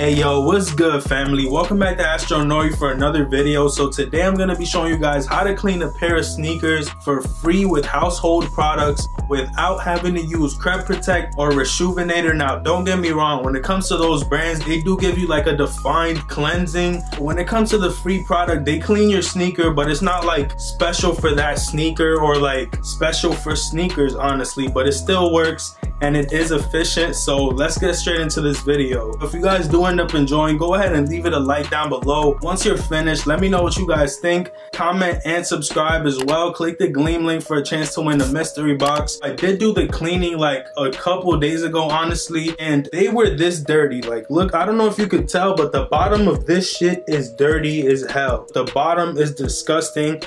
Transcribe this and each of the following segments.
Hey yo, what's good family? Welcome back to Astro Nori for another video. So today I'm going to be showing you guys how to clean a pair of sneakers for free with household products without having to use Crep Protect or Rejuvenator. Now don't get me wrong, when it comes to those brands, they do give you like a defined cleansing. When it comes to the free product, they clean your sneaker, but it's not like special for that sneaker or like special for sneakers honestly, but it still works and it is efficient. So let's get straight into this video. If you guys do end up enjoying, go ahead and leave it a like down below. Once you're finished, let me know what you guys think. Comment and subscribe as well. Click the Gleam link for a chance to win the mystery box. I did do the cleaning like a couple days ago honestly, and they were this dirty. Like look, I don't know if you could tell, but the bottom of this shit is dirty as hell. The bottom is disgusting.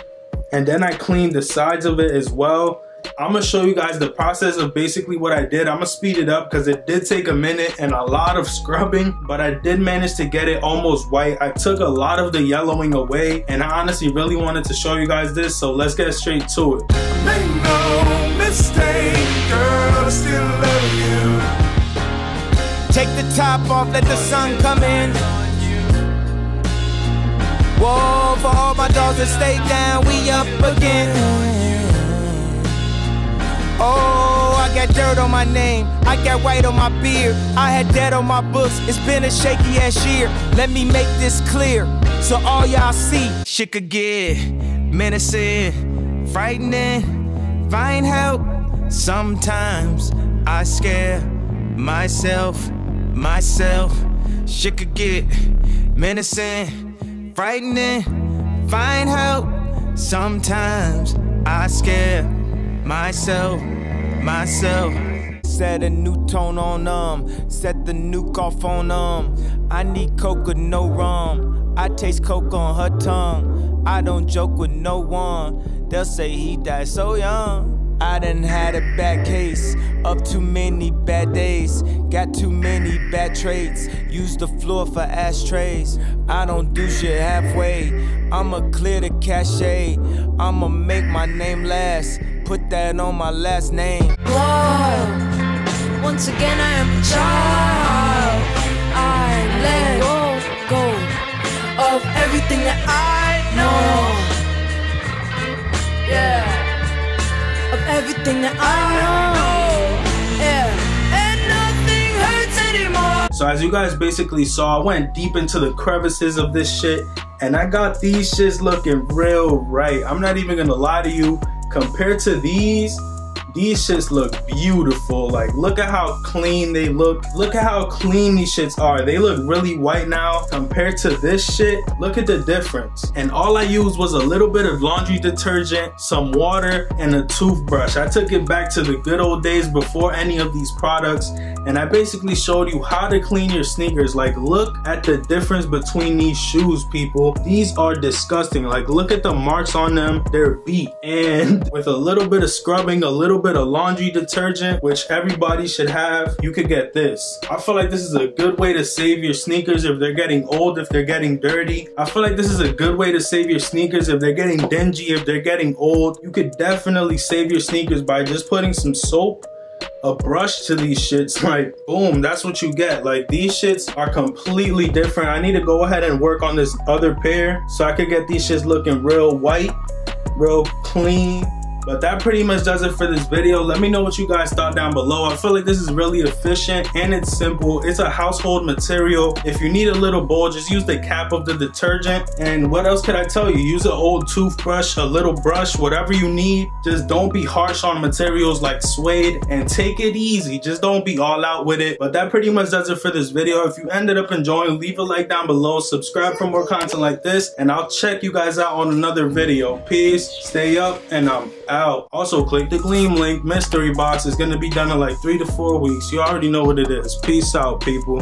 And then I cleaned the sides of it as well. I'm gonna show you guys the process of basically what I did. I'm gonna speed it up because it did take a minute and a lot of scrubbing, but I did manage to get it almost white. I took a lot of the yellowing away, and I honestly really wanted to show you guys this, so let's get straight to it. Make no mistake, girl, I still love you. Take the top off, let the sun come in. Whoa, for all my dogs that stay down, we up again. Oh, I got dirt on my name, I got white on my beard, I had debt on my books, it's been a shaky ass year. Let me make this clear, so all y'all see, shit could get menacing, frightening, find help. Sometimes I scare myself, shit could get menacing, frightening, find help. Sometimes I scare myself. Set a new tone on set the nuke off on I need coke with no rum, I taste coke on her tongue. I don't joke with no one, they'll say he died so young. I done had a bad case of too many bad days, got too many bad traits, use the floor for ashtrays. I don't do shit halfway, I'ma clear the cachet, I'ma make my name last, put that on my last name. Whoa, once again I am a child. I let go of everything that I know. Yeah, of everything that I know. Yeah, and nothing hurts anymore. So as you guys basically saw, I went deep into the crevices of this shit, and I got these shits looking real right. I'm not even gonna lie to you. Compared to these shits look beautiful. Like look at how clean they look. Look at how clean these shits are. They look really white now compared to this shit. Look at the difference. And all I used was a little bit of laundry detergent, some water, and a toothbrush. I took it back to the good old days before any of these products, and I basically showed you how to clean your sneakers. Like look at the difference between these shoes, people. These are disgusting. Like look at the marks on them. They're beat. And with a little bit of scrubbing, a little bit of laundry detergent, which everybody should have, you could get this. I feel like this is a good way to save your sneakers if they're getting old, if they're getting dirty. I feel like this is a good way to save your sneakers if they're getting dingy, if they're getting old. You could definitely save your sneakers by just putting some soap, a brush to these shits, like boom, that's what you get. Like these shits are completely different. I need to go ahead and work on this other pair so I could get these shits looking real white, real clean. But that pretty much does it for this video. Let me know what you guys thought down below. I feel like this is really efficient and it's simple. It's a household material. If you need a little bowl, just use the cap of the detergent. And what else could I tell you? Use an old toothbrush, a little brush, whatever you need. Just don't be harsh on materials like suede and take it easy. Just don't be all out with it. But that pretty much does it for this video. If you ended up enjoying, leave a like down below. Subscribe for more content like this. And I'll check you guys out on another video. Peace, stay up, and I'm out. Also, click the Gleam link. Mystery box is gonna be done in like 3 to 4 weeks. You already know what it is. Peace out, people.